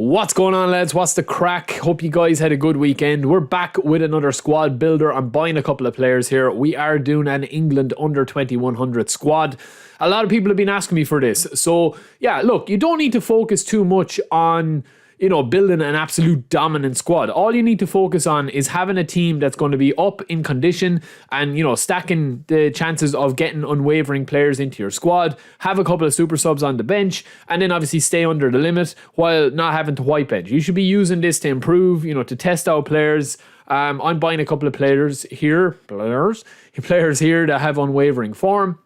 What's going on, lads? What's the crack? Hope you guys had a good weekend. We're back with another squad builder. I'm buying a couple of players here. We are doing an England under 2100 squad. A lot of people have been asking me for this. So yeah, look, you don't need to focus too much on building an absolute dominant squad. All you need to focus on is having a team that's going to be up in condition and, stacking the chances of getting unwavering players into your squad, have a couple of super subs on the bench, and then obviously stay under the limit while not having to white bench. You should be using this to improve, to test out players. I'm buying a couple of players here that have unwavering form.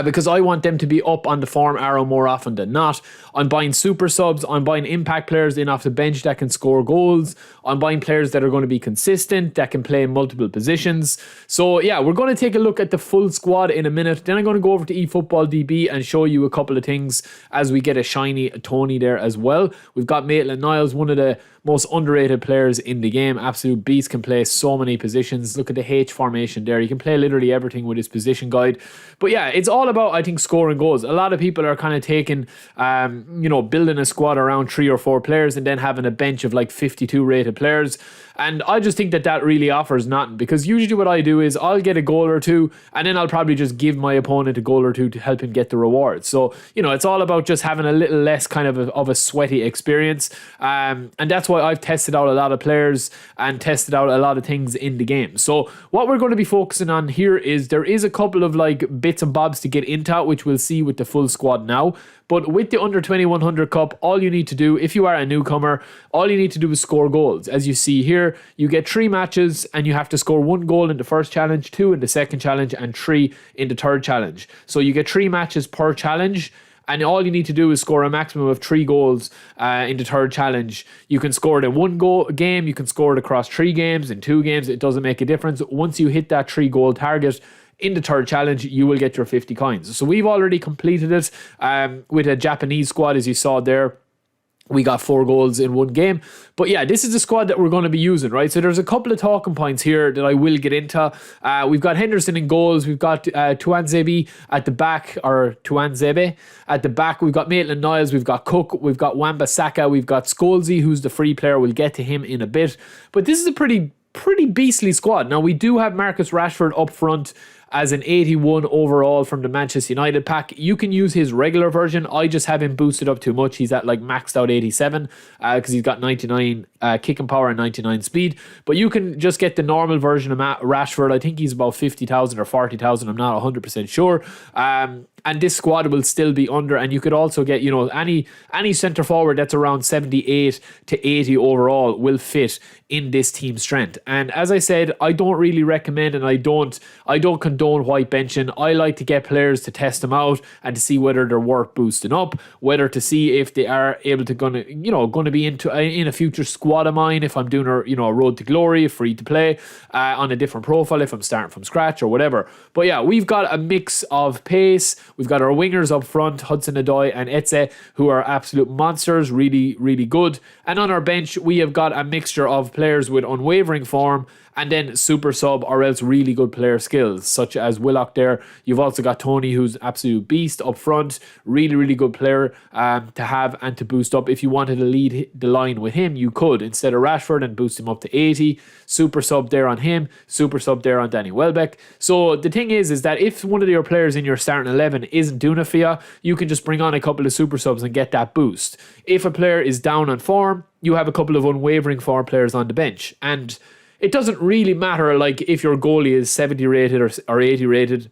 Because I want them to be up on the form arrow more often than not. I'm buying super subs. I'm buying impact players in off the bench that can score goals. I'm buying players that are going to be consistent, that can play in multiple positions. So yeah, we're going to take a look at the full squad in a minute. Then I'm going to go over to eFootball DB and show you a couple of things as we get a shiny Tony there as well. We've got Maitland-Niles, one of the most underrated players in the game. Absolute beast, can play so many positions. Look at the H formation there. You can play literally everything with his position guide. But yeah, it's all about, I think, scoring goals. A lot of people are kind of taking, building a squad around 3 or 4 players and then having a bench of like 52 rated players. And I just think that really offers nothing, because usually what I do is I'll get a goal or two and then I'll probably just give my opponent a goal or two to help him get the reward. So, it's all about just having a little less kind of a sweaty experience. And that's why I've tested out a lot of players and tested out a lot of things in the game. So what we're going to be focusing on here is there is a couple of like bits and bobs to get into, which we'll see with the full squad now. But with the under 2100 cup, all you need to do, if you are a newcomer, all you need to do is score goals. As you see here, you get 3 matches and you have to score 1 goal in the first challenge, 2 in the second challenge, and 3 in the third challenge. So you get 3 matches per challenge. And all you need to do is score a maximum of 3 goals in the third challenge. You can score it in 1 game. You can score it across 3 games, in 2 games. It doesn't make a difference. Once you hit that 3 goal target in the third challenge, you will get your 50 coins. So we've already completed it with a Japanese squad, as you saw there. We got 4 goals in 1 game. But yeah, this is the squad that we're going to be using, right? So there's a couple of talking points here that I will get into. We've got Henderson in goals. We've got Tuanzebe at the back, or Tuanzebe at the back. We've got Maitland-Niles. We've got Cook. We've got Wan-Bissaka. We've got Scholesy, who's the free player. We'll get to him in a bit. But this is a pretty beastly squad. Now, we do have Marcus Rashford up front as an 81 overall from the Manchester United pack. You can use his regular version. I just have him boosted up too much. He's at like maxed out 87 because he's got 99 kicking power and 99 speed. But you can just get the normal version of Rashford. I think he's about 50,000 or 40,000. I'm not 100% sure. And this squad will still be under. And you could also get, any centre forward that's around 78 to 80 overall will fit in this team strength. And as I said, I don't really recommend, and I don't condone white benching. I like to get players to test them out and to see whether they're worth boosting up, whether to see if they are able to going to be in a future squad of mine, if I'm doing a road to glory, free to play on a different profile, if I'm starting from scratch or whatever. But yeah, we've got a mix of pace. We've got our wingers up front, Hudson-Odoi and Eze, who are absolute monsters, really, really good. And on our bench, we have got a mixture of players with unwavering form and then super sub or else really good player skills, such as Willock there. You've also got Tony, who's absolute beast up front. Really, really good player to have and to boost up. If you wanted to lead the line with him, you could, instead of Rashford, and boost him up to 80. Super sub there on him. Super sub there on Danny Welbeck. So the thing is that if one of your players in your starting 11 isn't doing it for you, you can just bring on a couple of super subs and get that boost. If a player is down on form, you have a couple of unwavering form players on the bench. And it doesn't really matter, like, if your goalie is 70 rated or 80 rated.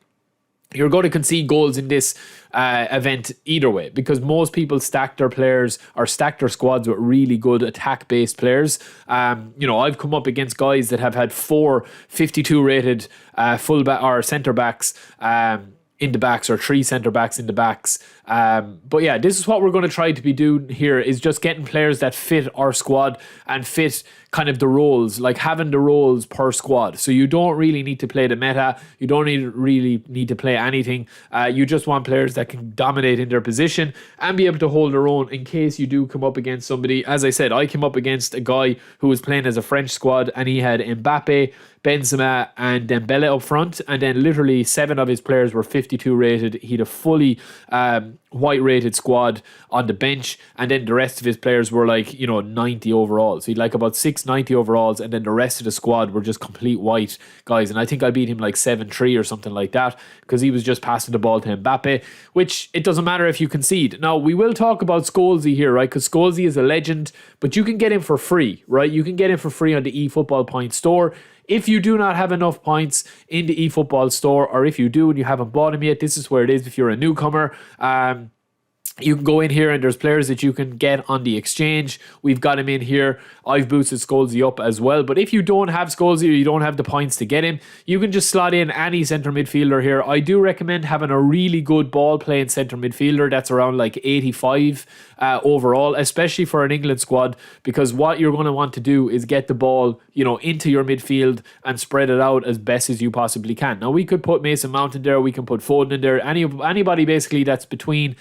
You're going to concede goals in this event either way, because most people stack their players or stack their squads with really good attack-based players. I've come up against guys that have had 4 52 rated fullback or centre-backs in the backs, or 3 centre-backs in the backs. But yeah, this is what we're going to try to be doing here, is just getting players that fit our squad and fit kind of the roles, like having the roles per squad. So you don't really need to play the meta. You don't really need to play anything. You just want players that can dominate in their position and be able to hold their own in case you do come up against somebody. As I said, I came up against a guy who was playing as a French squad, and he had Mbappe, Benzema and Dembele up front, and then literally 7 of his players were 52 rated. He had a fully white rated squad on the bench, and then the rest of his players were like, 90 overall. So he'd like about 690 overalls, and then the rest of the squad were just complete white guys. And I think I beat him like 7-3 or something like that, because he was just passing the ball to Mbappe, which it doesn't matter if you concede. Now, we will talk about Scholesy here, right? Because Scholesy is a legend, but you can get him for free, right? You can get him for free on the eFootball point store. If you do not have enough points in the eFootball store, or if you do and you haven't bought him yet, this is where it is if you're a newcomer. You can go in here and there's players that you can get on the exchange. We've got him in here. I've boosted Scholesy up as well. But if you don't have Scholesy or you don't have the points to get him, you can just slot in any centre midfielder here. I do recommend having a really good ball playing centre midfielder that's around like 85 overall, especially for an England squad, because what you're going to want to do is get the ball, into your midfield and spread it out as best as you possibly can. Now, we could put Mason Mount in there, we can put Foden in there, anybody basically that's between,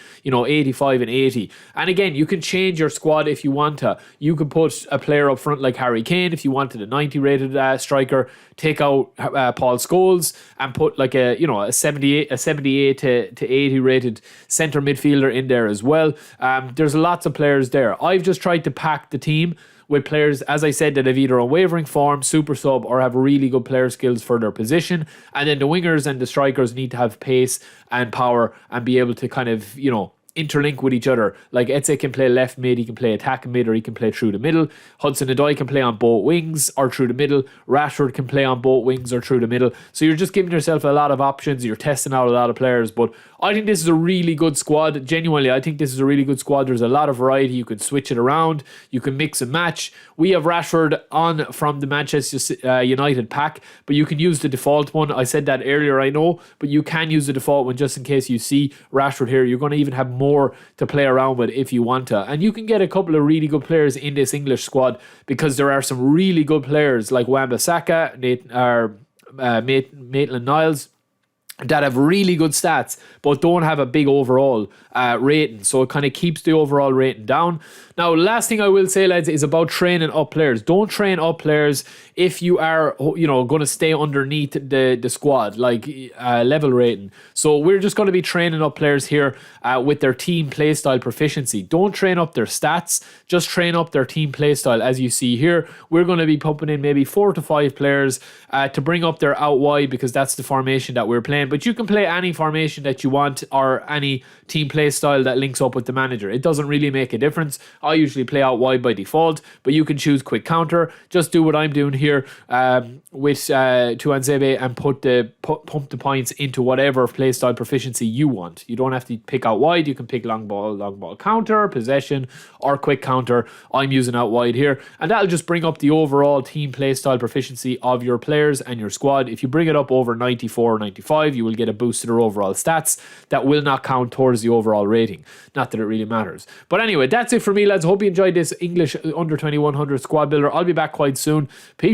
85 and 80. And again, you can change your squad if you want to. You could put a player up front like Harry Kane if you wanted a 90 rated striker. Take out Paul Scholes and put like a 78 to 80 rated centre midfielder in there as well. There's lots of players there. I've just tried to pack the team with players, as I said, that have either unwavering form, super sub, or have really good player skills for their position. And then the wingers and the strikers need to have pace and power and be able to kind of, interlink with each other. Like Eze can play left mid, he can play attack mid, or he can play through the middle. Hudson-Odoi can play on both wings or through the middle. Rashford can play on both wings or through the middle. So you're just giving yourself a lot of options. You're testing out a lot of players. But I think this is a really good squad. Genuinely, I think this is a really good squad. There's a lot of variety. You can switch it around. You can mix and match. We have Rashford on from the Manchester United pack, but you can use the default one. I said that earlier, I know, but you can use the default one just in case you see Rashford here. You're going to even have more to play around with if you want to. And you can get a couple of really good players in this English squad, because there are some really good players like Wan-Bissaka, Maitland-Niles, that have really good stats but don't have a big overall rating, so it kind of keeps the overall rating down. Now, last thing I will say, lads, is about training up players. Don't train up players if you are, going to stay underneath the squad, like level rating. So we're just going to be training up players here with their team playstyle proficiency. Don't train up their stats, just train up their team playstyle. As you see here, we're going to be pumping in maybe 4 to 5 players to bring up their out wide, because that's the formation that we're playing. But you can play any formation that you want, or any team play style that links up with the manager. It doesn't really make a difference. I usually play out wide by default, but you can choose quick counter. Just do what I'm doing here with Tuanzebe and pump the points into whatever play style proficiency you want. You don't have to pick out wide. You can pick long ball counter, possession, or quick counter. I'm using out wide here, and that'll just bring up the overall team play style proficiency of your players and your squad. If you bring it up over 94 or 95, you will get a boost to their overall stats that will not count towards the overall rating. Not that it really matters. But anyway, that's it for me, lads. Hope you enjoyed this English under 2100 squad builder. I'll be back quite soon. Peace.